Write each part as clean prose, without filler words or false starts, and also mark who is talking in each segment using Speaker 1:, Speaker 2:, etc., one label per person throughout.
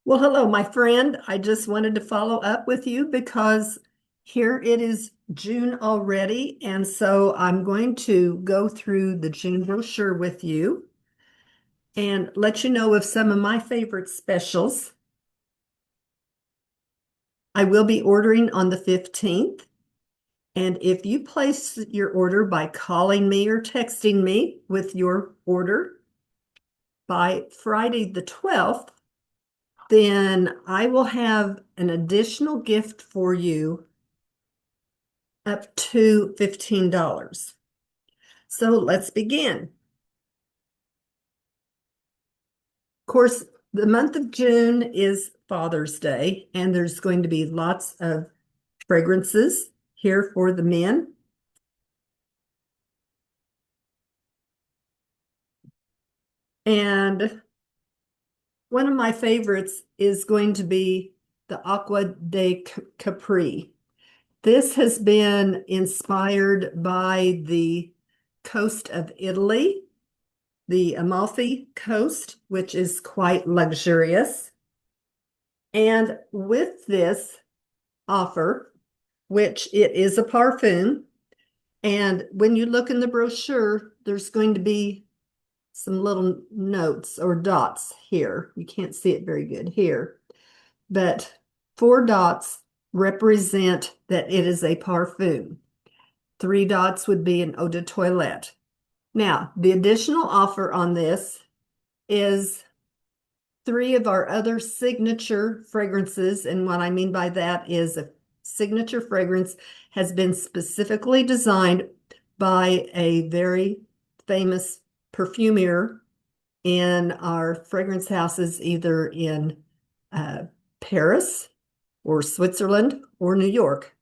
Speaker 1: Well, hello, my friend. I just wanted to follow up with you because here it is June already. And so I'm going to go through the June brochure with you and let you know of some of my favorite specials. I will be ordering on the 15th. And if you place your order by calling me or texting me with your order by Friday the 12th, then I will have an additional gift for you up to $15. So let's begin. Of course, the month of June is Father's Day, and there's going to be lots of fragrances here for the men. And one of my favorites is going to be the Acqua de Capri. This has been inspired by the coast of Italy, the Amalfi Coast, which is quite luxurious. And with this offer, which it is a parfum, and when you look in the brochure, there's going to be some little notes or dots here. You can't see it very good here, but 4 dots represent that it is a parfum. 3 dots would be an eau de toilette. Now, the additional offer on this is 3 of our other signature fragrances. And what I mean by that is a signature fragrance has been specifically designed by a very famous perfumer in our fragrance houses, either in Paris or Switzerland or New York.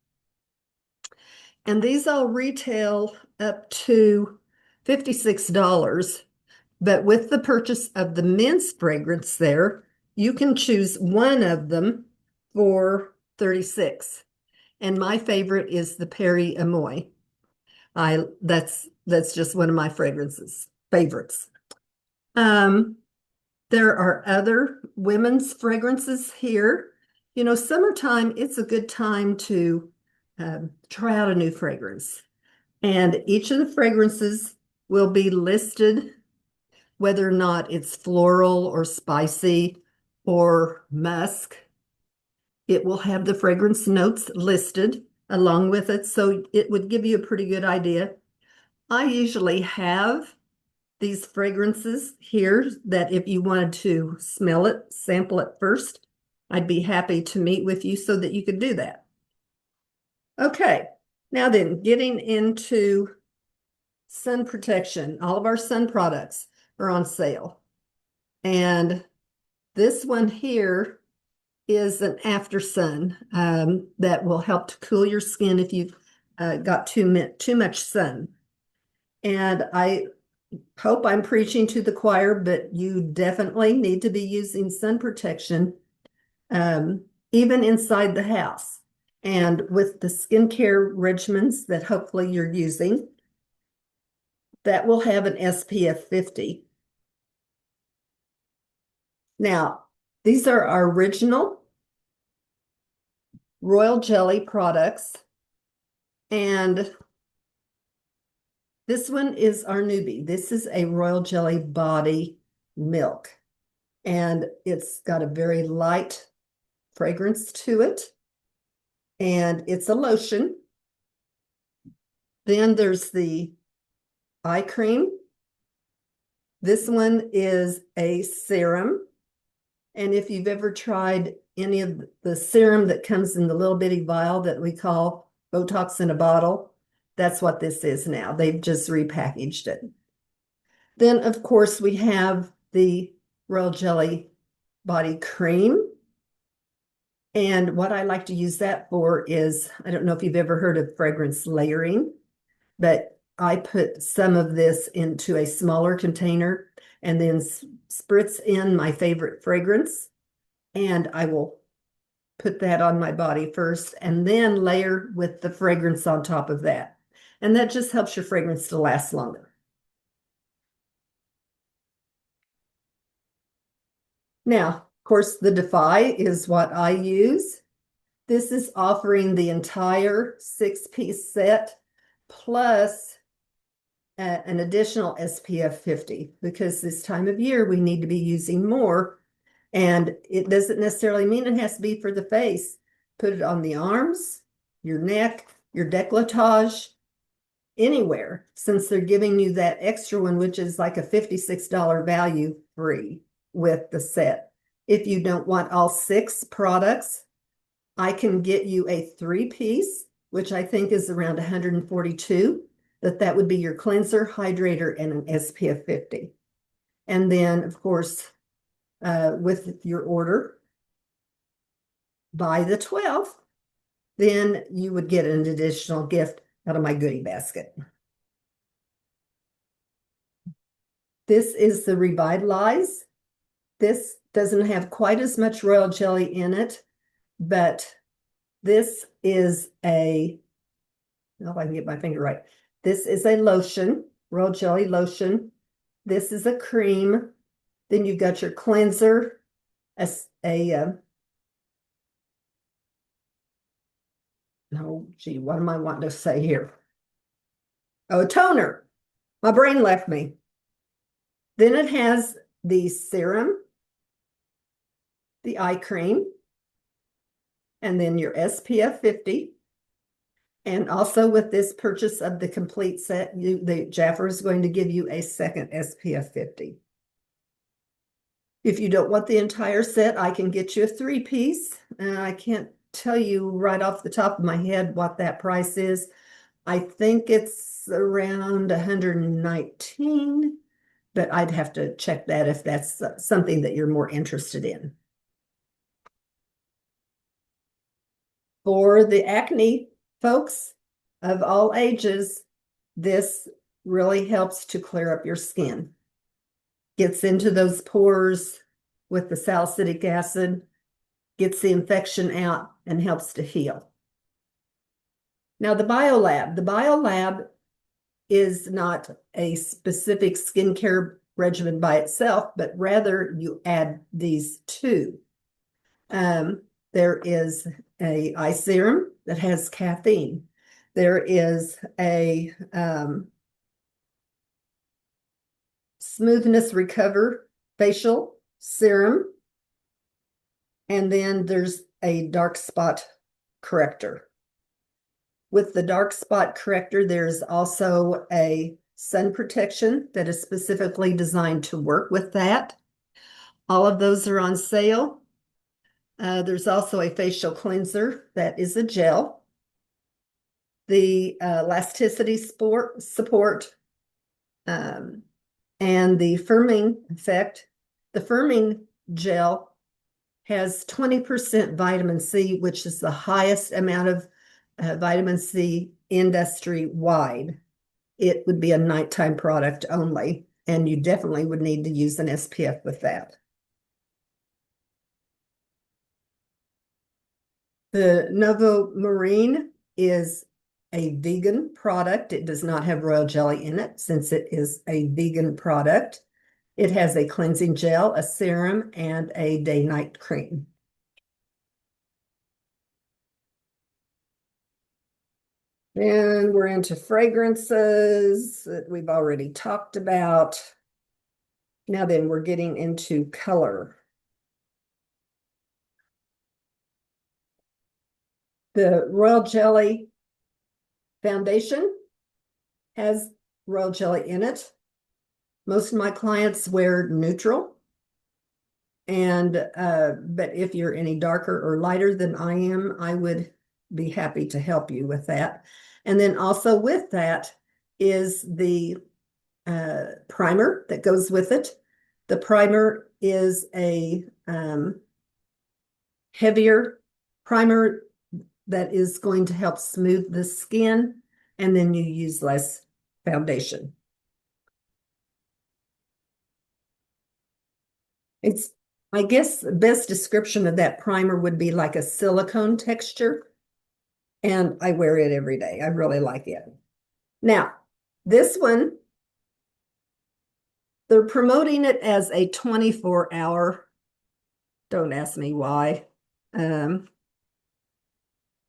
Speaker 1: And these all retail up to $56. But with the purchase of the men's fragrance there, you can choose one of them for 36. And my favorite is the Perry Amoy. That's just one of my favorites. Um, there are other women's fragrances here. You know, summertime, it's a good time to try out a new fragrance. And each of the fragrances will be listed whether or not it's floral or spicy or musk. It will have the fragrance notes listed along with it, so it would give you a pretty good idea. I usually have these fragrances here that if you wanted to smell it, sample it first, I'd be happy to meet with you so that you could do that. Okay, now then, getting into sun protection. All of our sun products are on sale. And this one here is an after sun that will help to cool your skin if you've got too much sun. And I hope I'm preaching to the choir, but you definitely need to be using sun protection even inside the house. And with the skincare regimens that hopefully you're using, that will have an SPF 50. Now, these are our original royal jelly products. And this one is our newbie. This is a royal jelly body milk. And it's got a very light fragrance to it. And it's a lotion. Then there's the eye cream. This one is a serum. And if you've ever tried any of the serum that comes in the little bitty vial that we call Botox in a bottle, that's what this is now. They've just repackaged it. Then, of course, we have the Royal Jelly body cream. And what I like to use that for is, I don't know if you've ever heard of fragrance layering, but I put some of this into a smaller container and then spritz in my favorite fragrance. And I will put that on my body first and then layer with the fragrance on top of that. And that just helps your fragrance to last longer. Now, of course, the Defy is what I use. This is offering the entire 6-piece set plus an additional SPF 50 because this time of year we need to be using more. And it doesn't necessarily mean it has to be for the face. Put it on the arms, your neck, your décolletage, anywhere, since they're giving you that extra one, which is like a $56 value free with the set. If you don't want all 6 products, I can get you a 3-piece, which I think is around 142. That would be your cleanser, hydrator, and an SPF 50. And then, of course, with your order by the 12th, then you would get an additional gift out of my goodie basket. This is the Revitalize. This doesn't have quite as much royal jelly in it, but this is a, if I can get my finger right. This is a lotion, royal jelly lotion. This is a cream. Then you've got your cleanser, what am I wanting to say here? Oh, a toner. My brain left me. Then it has the serum, the eye cream, and then your SPF 50. And also with this purchase of the complete set, the Jaffer is going to give you a second SPF 50. If you don't want the entire set, I can get you a 3-piece. And I can't tell you right off the top of my head what that price is. I think it's around 119, but I'd have to check that if that's something that you're more interested in. For the acne folks of all ages, this really helps to clear up your skin. Gets into those pores with the salicylic acid, gets the infection out, and helps to heal. Now, the BioLab is not a specific skincare regimen by itself, but rather you add these two. There is a eye serum that has caffeine. There is a Smoothness Recover facial serum. And then there's a dark spot corrector. With the dark spot corrector, there's also a sun protection that is specifically designed to work with that. All of those are on sale. There's also a facial cleanser that is a gel. The elasticity support and the firming effect. The firming gel has 20% vitamin C, which is the highest amount of vitamin C industry-wide. It would be a nighttime product only, and you definitely would need to use an SPF with that. The Novo Marine is a vegan product. It does not have royal jelly in it since it is a vegan product. It has a cleansing gel, a serum, and a day-night cream. And we're into fragrances that we've already talked about. Now then, we're getting into color. The Royal Jelly foundation has royal jelly in it. Most of my clients wear neutral. And but if you're any darker or lighter than I am, I would be happy to help you with that. And then also with that is the primer that goes with it. The primer is a heavier primer that is going to help smooth the skin, and then you use less foundation. It's, I guess, the best description of that primer would be like a silicone texture. And I wear it every day. I really like it. Now, this one, they're promoting it as a 24-hour Don't ask me why. Um,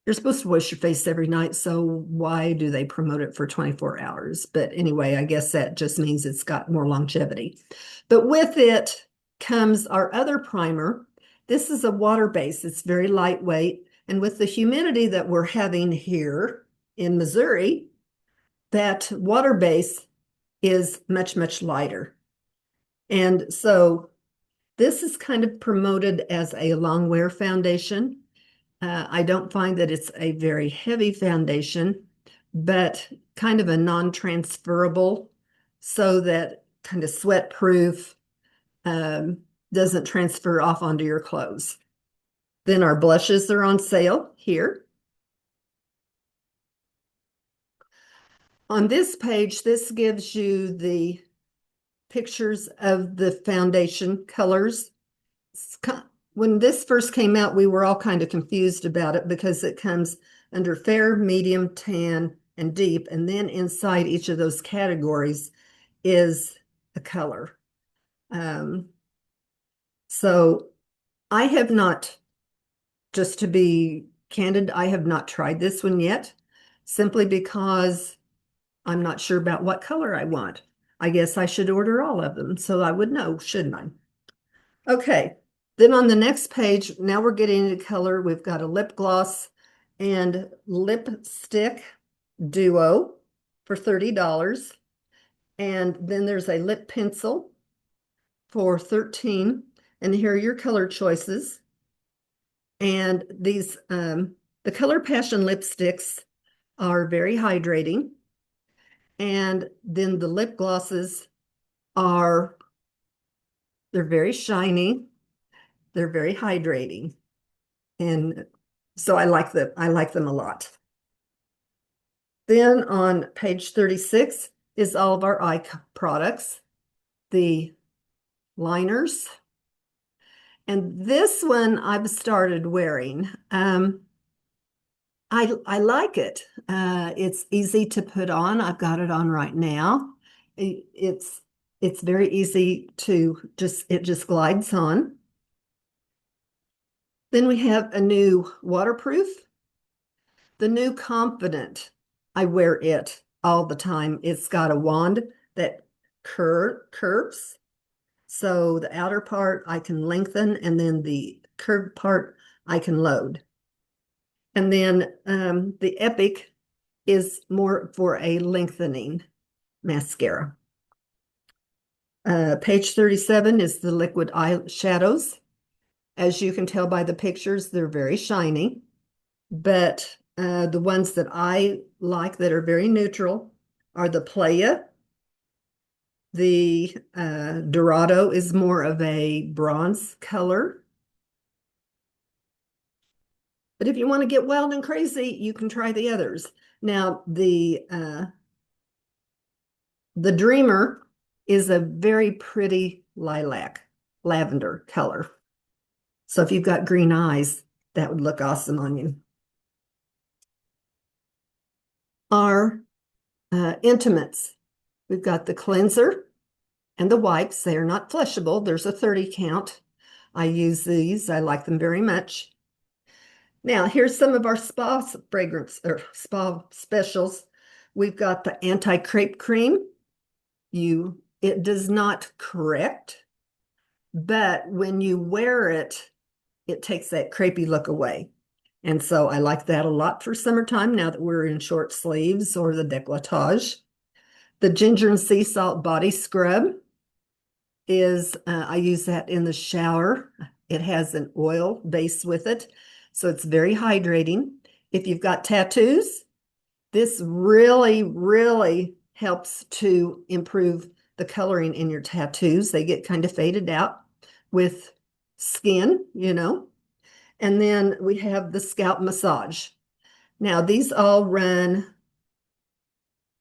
Speaker 1: you're supposed to wash your face every night, so why do they promote it for 24 hours? But anyway, I guess that just means it's got more longevity. But with it comes our other primer. This is a water base. It's very lightweight. And with the humidity that we're having here in Missouri, that water base is much, much lighter. And so this is kind of promoted as a long wear foundation. I don't find that it's a very heavy foundation, but kind of a non-transferable, so that kind of sweat proof, doesn't transfer off onto your clothes. Then our blushes are on sale here. On this page, this gives you the pictures of the foundation colors. When this first came out, we were all kind of confused about it because it comes under fair, medium, tan, and deep. And then inside each of those categories is a color. So I have not, just to be candid, I have not tried this one yet, simply because I'm not sure about what color I want. I guess I should order all of them so I would know, shouldn't I? Okay, then on the next page, now we're getting into color. We've got a lip gloss and lipstick duo for $30. And then there's a lip pencil for $13. And here are your color choices. And these, the Color Passion lipsticks are very hydrating. And then the lip glosses are, they're very shiny. They're very hydrating. And so I like them a lot. Then on page 36 is all of our eye products, the liners. And this one I've started wearing. I like it. It's easy to put on. I've got it on right now. It's very easy to it just glides on. Then we have a new waterproof, the new Confident. I wear it all the time. It's got a wand that curves. So the outer part I can lengthen, and then the curved part I can load. And then the Epic is more for a lengthening mascara. Page 37 is the liquid eyeshadows. As you can tell by the pictures, they're very shiny. But the ones that I like that are very neutral are the Playa. The Dorado is more of a bronze color. But if you want to get wild and crazy, you can try the others. Now, the Dreamer is a very pretty lilac, lavender color. So if you've got green eyes, that would look awesome on you. Our intimates, we've got the cleanser and the wipes. They are not flushable. There's a 30 count. I use these. I like them very much. Now, here's some of our spa fragrance or spa specials. We've got the anti-crepe cream. It does not correct, but when you wear it, it takes that crepey look away. And so I like that a lot for summertime now that we're in short sleeves or the décolletage. The ginger and sea salt body scrub is, I use that in the shower. It has an oil base with it, so it's very hydrating. If you've got tattoos, this really, really helps to improve the coloring in your tattoos. They get kind of faded out with skin, you know. And then we have the scalp massage. Now, these all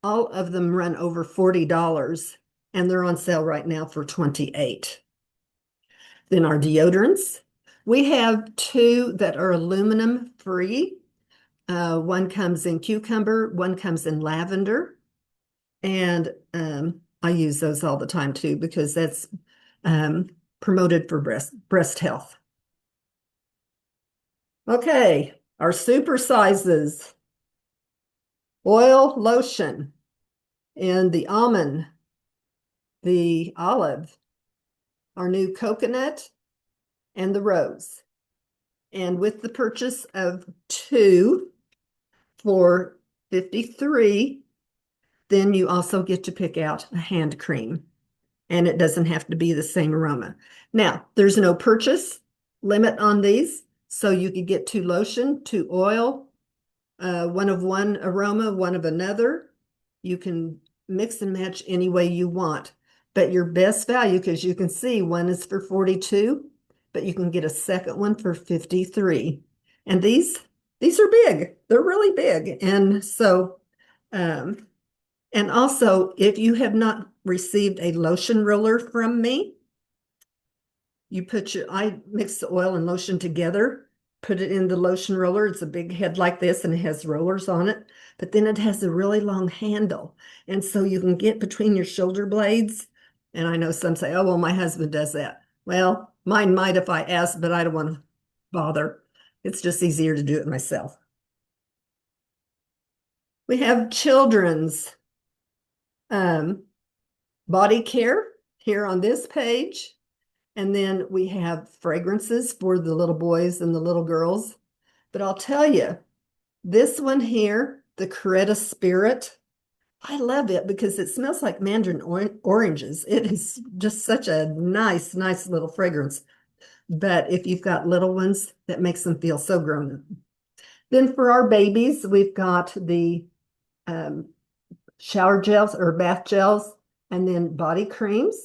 Speaker 1: of them run over $40, and they're on sale right now for $28. Then our deodorants. We have two that are aluminum free. One comes in cucumber, one comes in lavender. And I use those all the time too, because that's promoted for breast health. Okay, our super sizes. Oil, lotion, and the almond, the olive, our new coconut, and the rose. And with the purchase of two for 53, then you also get to pick out a hand cream. And it doesn't have to be the same aroma. Now, there's no purchase limit on these, so you could get two lotion, two oil, one of one aroma, one of another. You can mix and match any way you want. But your best value, because you can see one is for 42, but you can get a second one for 53. And these are big. They're really big. And so, and also, if you have not received a lotion roller from me, I mix the oil and lotion together, put it in the lotion roller. It's a big head like this and it has rollers on it, but then it has a really long handle. And so you can get between your shoulder blades. And I know some say, oh, well, my husband does that. Well, mine might if I asked, but I don't want to bother. It's just easier to do it myself. We have children's body care here on this page. And then we have fragrances for the little boys and the little girls. But I'll tell you, this one here, the Coretta Spirit, I love it because it smells like mandarin oranges. It is just such a nice, nice little fragrance. But if you've got little ones, that makes them feel so grown up. Then for our babies, we've got the shower gels or bath gels and then body creams.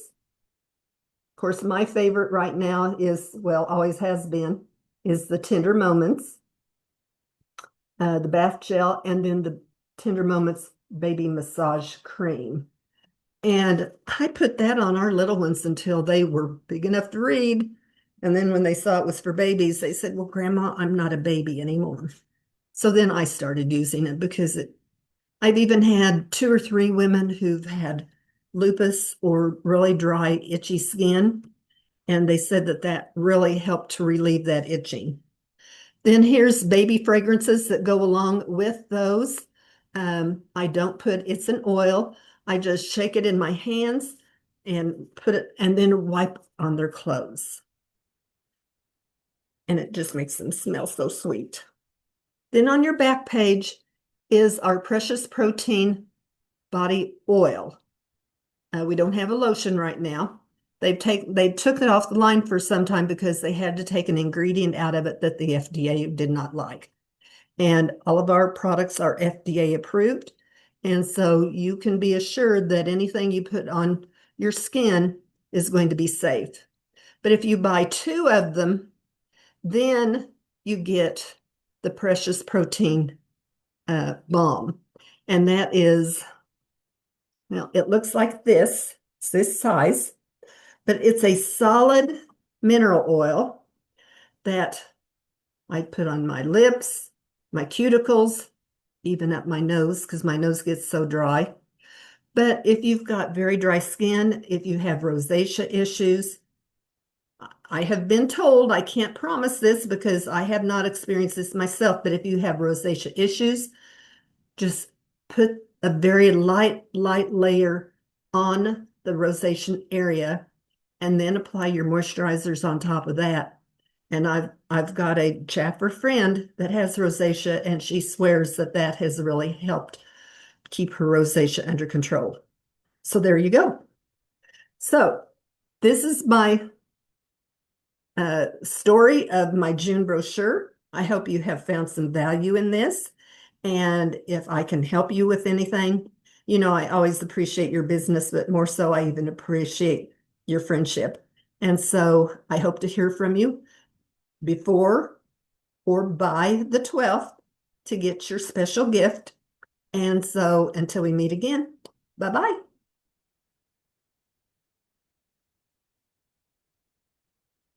Speaker 1: Of course, my favorite right now is, well, always has been, is the Tender Moments, the bath gel, and then the Tender Moments baby massage cream. And I put that on our little ones until they were big enough to read. And then when they saw it was for babies, they said, well, Grandma, I'm not a baby anymore. So then I started using it because I've even had 2 or 3 women who've had lupus or really dry, itchy skin. And they said that that really helped to relieve that itching. Then here's baby fragrances that go along with those. I don't put, it's an oil. I just shake it in my hands and put it, and then wipe on their clothes. And it just makes them smell so sweet. Then on your back page is our Precious Protein body oil. We don't have a lotion right now. They took it off the line for some time because they had to take an ingredient out of it that the FDA did not like. And all of our products are FDA approved. And so you can be assured that anything you put on your skin is going to be safe. But if you buy 2 of them, then you get the Precious Protein balm. And that is, well, it looks like this. It's this size, but it's a solid mineral oil that I put on my lips, my cuticles, even up my nose because my nose gets so dry. But if you've got very dry skin, if you have rosacea issues, I have been told, I can't promise this because I have not experienced this myself, but if you have rosacea issues, just put a very light layer on the rosacea area and then apply your moisturizers on top of that. And I've got a chaffer friend that has rosacea, and she swears that that has really helped keep her rosacea under control. So there you go. So this is my story of my June brochure. I hope you have found some value in this. And if I can help you with anything, you know, I always appreciate your business, but more so, I even appreciate your friendship. And so I hope to hear from you before or by the 12th to get your special gift. And so until we meet again, bye-bye.